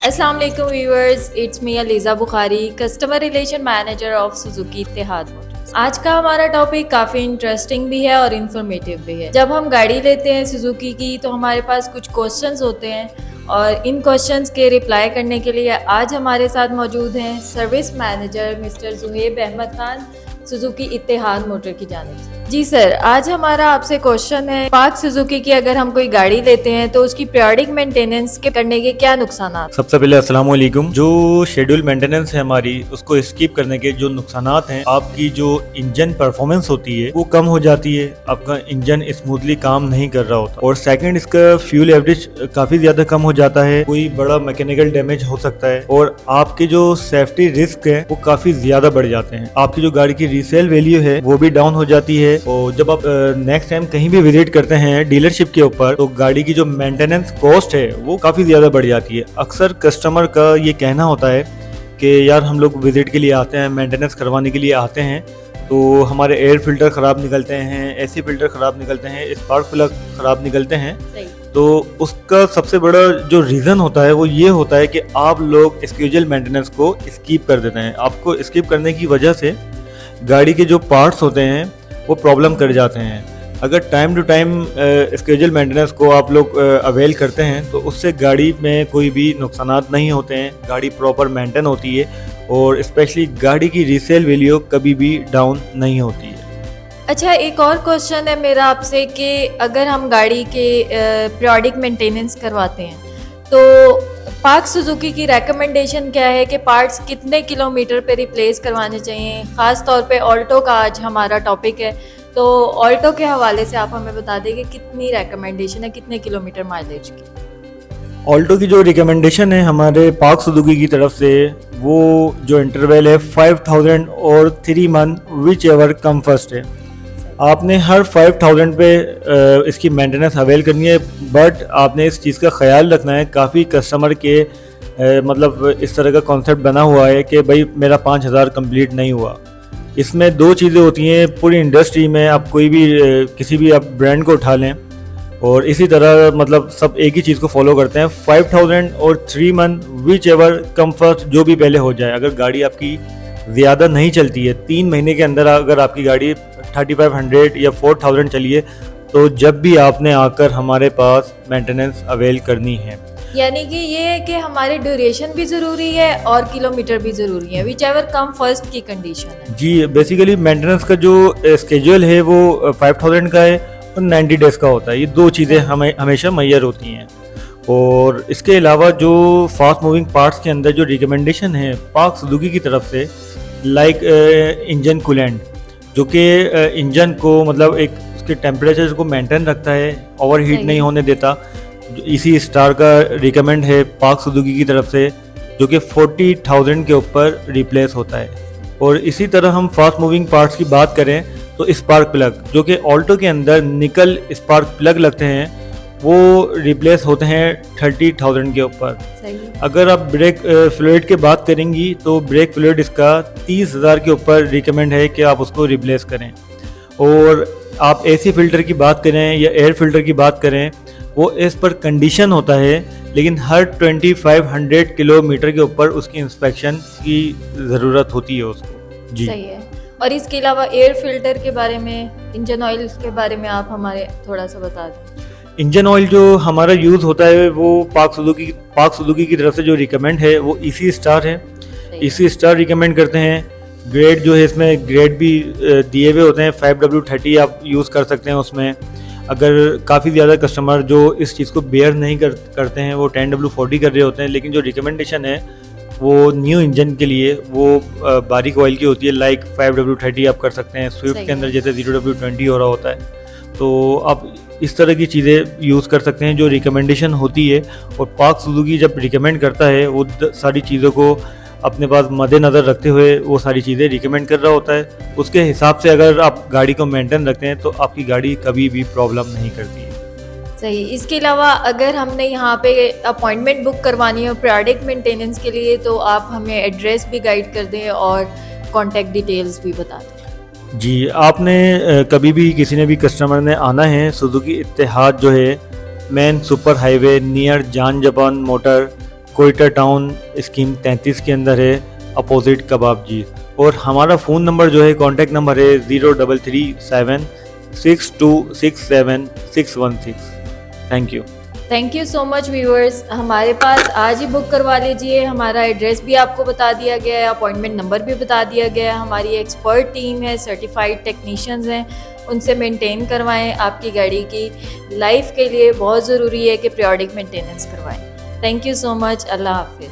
अस्सलाम वालेकुम viewers, it's me Aliza Bukhari, customer relation manager of Suzuki Ittehad motors. आज का हमारा टॉपिक काफ़ी इंटरेस्टिंग भी है और इन्फॉर्मेटिव भी है। जब हम गाड़ी लेते हैं सुजुकी की तो हमारे पास कुछ क्वेश्चंस होते हैं और इन क्वेश्चंस के रिप्लाई करने के लिए आज हमारे साथ मौजूद हैं service manager mister Zuhaib Ahmed Khan, Suzuki Ittehad motor की जानिब से। जी सर, आज हमारा आपसे क्वेश्चन है, पाक सुजुकी की अगर हम कोई गाड़ी लेते हैं तो उसकी पीरियडिक मेंटेनेंस के करने के क्या नुकसान? सबसे पहले अस्सलाम वालेकुम। जो शेड्यूल मेंटेनेंस है हमारी, उसको स्किप करने के जो नुकसानात हैं, आपकी जो इंजन परफॉर्मेंस होती है वो कम हो जाती है, आपका इंजन स्मूथली काम नहीं कर रहा होता। और सेकंड, इसका फ्यूल एवरेज काफी ज्यादा कम हो जाता है, कोई बड़ा मैकेनिकल डैमेज हो सकता है और आपके जो सेफ्टी रिस्क है वो काफी ज्यादा बढ़ जाते हैं। आपकी जो गाड़ी की रीसेल वैल्यू है वो भी डाउन हो जाती है। और जब आप नेक्स्ट टाइम कहीं भी विजिट करते हैं डीलरशिप के ऊपर, तो गाड़ी की जो मेंटेनेंस कॉस्ट है वो काफी ज्यादा बढ़ जाती है। अक्सर कस्टमर का ये कहना होता है कि यार हम लोग विजिट के लिए आते हैं, मेंटेनेंस करवाने के लिए आते हैं, तो हमारे एयर फिल्टर ख़राब निकलते हैं, एसी फिल्टर ख़राब निकलते हैं, स्पार्क प्लग ख़राब निकलते हैं। तो उसका सबसे बड़ा जो रीज़न होता है वो ये होता है कि आप लोग स्केड्यूल मेंटेनेंस को स्किप कर देते हैं। आपको स्किप करने की वजह से गाड़ी के जो पार्ट्स होते हैं वो प्रॉब्लम कर जाते हैं। अगर time to time schedule maintenance को आप लोग अवेल करते हैं तो उससे गाड़ी में कोई भी नुकसानात नहीं होते हैं, गाड़ी प्रॉपर मेंटेन होती है और स्पेशली गाड़ी की रीसेल वैल्यू कभी भी डाउन नहीं होती है। अच्छा, एक और क्वेश्चन है मेरा आपसे कि अगर हम गाड़ी के पीरियडिक मेंटेनेंस करवाते हैं तो पाक सुजुकी की रेकमेंडेशन क्या है कि पार्ट्स कितने किलोमीटर पे रिप्लेस करवाने चाहिए? ख़ास तौर पे ऑल्टो का आज हमारा टॉपिक है, तो ऑल्टो के हवाले से आप हमें बता दें कि कितनी रेकमेंडेशन है, कितने किलोमीटर माइलेज की? ऑल्टो की जो रिकमेंडेशन है हमारे पाक सुजुकी की तरफ से, वो जो इंटरवल है 5000 और 3 month which ever come first है। आपने हर 5000 पे इसकी मेंटेनेंस अवेल करनी है, बट आपने इस चीज़ का ख्याल रखना है। काफ़ी कस्टमर के मतलब इस तरह का कॉन्सेप्ट बना हुआ है कि भाई मेरा 5000 कंप्लीट नहीं हुआ। इसमें दो चीज़ें होती हैं पूरी इंडस्ट्री में, आप कोई भी किसी भी आप ब्रांड को उठा लें और इसी तरह मतलब सब एक ही चीज़ को फॉलो करते हैं, 5000 और 3 month which ever come first, जो भी पहले हो जाए। अगर गाड़ी आपकी ज़्यादा नहीं चलती है, 3 महीने के अंदर अगर आपकी गाड़ी 3500 या 4000 चलिए, तो जब भी आपने आकर हमारे पास मेंटेनेंस अवेल करनी है। यानी कि ये है कि हमारी ड्यूरेशन भी ज़रूरी है और किलोमीटर भी ज़रूरी है, विच एवर कम फर्स्ट की कंडीशन है। जी, बेसिकली मेंटेनेंस का जो स्केड्यूल है वो 5000 का है और 90 डेज़ का होता है। ये दो चीज़ें हमें हमेशा मैयर होती हैं। और इसके अलावा जो फास्ट मूविंग पार्ट्स के अंदर जो रिकमेंडेशन है पाक सुजुकी की तरफ से, लाइक इंजन कूलेंट, जो कि इंजन को मतलब एक उसके टेम्परेचर को मेंटेन रखता है, ओवरहीट नहीं होने देता। इसी स्टार का रिकमेंड है पाक सुजुकी की तरफ से, जो कि 40,000 के ऊपर रिप्लेस होता है। और इसी तरह हम फास्ट मूविंग पार्ट्स की बात करें तो स्पार्क प्लग, जो कि ऑल्टो के अंदर निकल स्पार्क प्लग लगते हैं, वो रिप्लेस होते हैं 30,000 के ऊपर। अगर आप ब्रेक फ्लूइड की बात करेंगी तो ब्रेक फ्लूइड इसका 30,000 के ऊपर रिकमेंड है कि आप उसको रिप्लेस करें। और आप एसी फिल्टर की बात करें या एयर फिल्टर की बात करें, वो इस पर कंडीशन होता है, लेकिन हर 2500 किलोमीटर के ऊपर उसकी इंस्पेक्शन की ज़रूरत होती है उसको। जी सही है। और इसके अलावा एयर फिल्टर के बारे में, इंजन ऑयल के बारे में आप हमारे थोड़ा सा बता दें। इंजन ऑयल जो हमारा यूज़ होता है वो पाक सुजुकी की तरफ से जो रिकमेंड है वो इसी स्टार है। इसी स्टार रिकमेंड करते हैं। ग्रेड जो है इसमें ग्रेड भी दिए हुए होते हैं, 5W30 आप यूज़ कर सकते हैं उसमें। अगर काफ़ी ज़्यादा कस्टमर जो इस चीज़ को बेयर नहीं करते हैं, वो 10W40 कर रहे होते हैं, लेकिन जो रिकमेंडेशन है वो न्यू इंजन के लिए वो बारीक ऑयल की होती है, लाइक 5W30 आप कर सकते हैं। स्विफ्ट के अंदर जैसे 0W20 हो रहा होता है, तो आप इस तरह की चीज़ें यूज़ कर सकते हैं जो रिकमेंडेशन होती है। और पाक सुजुकी जब रिकमेंड करता है वो सारी चीज़ों को अपने पास मद्देनज़र रखते हुए वो सारी चीज़ें रिकमेंड कर रहा होता है। उसके हिसाब से अगर आप गाड़ी को मेंटेन रखते हैं तो आपकी गाड़ी कभी भी प्रॉब्लम नहीं करती है। सही। इसके अलावा अगर हमने यहाँ पे अपॉइंटमेंट बुक करवानी हो पीरियडिक मेंटेनेंस के लिए, तो आप हमें एड्रेस भी गाइड कर दें और कॉन्टैक्ट डिटेल्स भी बता दें। जी, आपने कभी भी किसी ने भी कस्टमर ने आना है, सुजुकी इत्तेहाद जो है मेन सुपर हाईवे नियर जान जबान मोटर कोयटा टाउन स्कीम 33 के अंदर है, अपोजिट कबाब जी। और हमारा फ़ोन नंबर जो है, कॉन्टैक्ट नंबर है 0337626716। Thank you. Thank you so much viewers, हमारे पास आज ही बुक करवा लीजिए। हमारा एड्रेस भी आपको बता दिया गया है, अपॉइंटमेंट नंबर भी बता दिया गया है। हमारी एक्सपर्ट टीम है, सर्टिफाइड टेक्नीशियंस हैं, उनसे मेंटेन करवाएं। आपकी गाड़ी की लाइफ के लिए बहुत ज़रूरी है कि पीरियोडिक मेंटेनेंस करवाएं। Thank you so much. अल्लाह हाफिज़।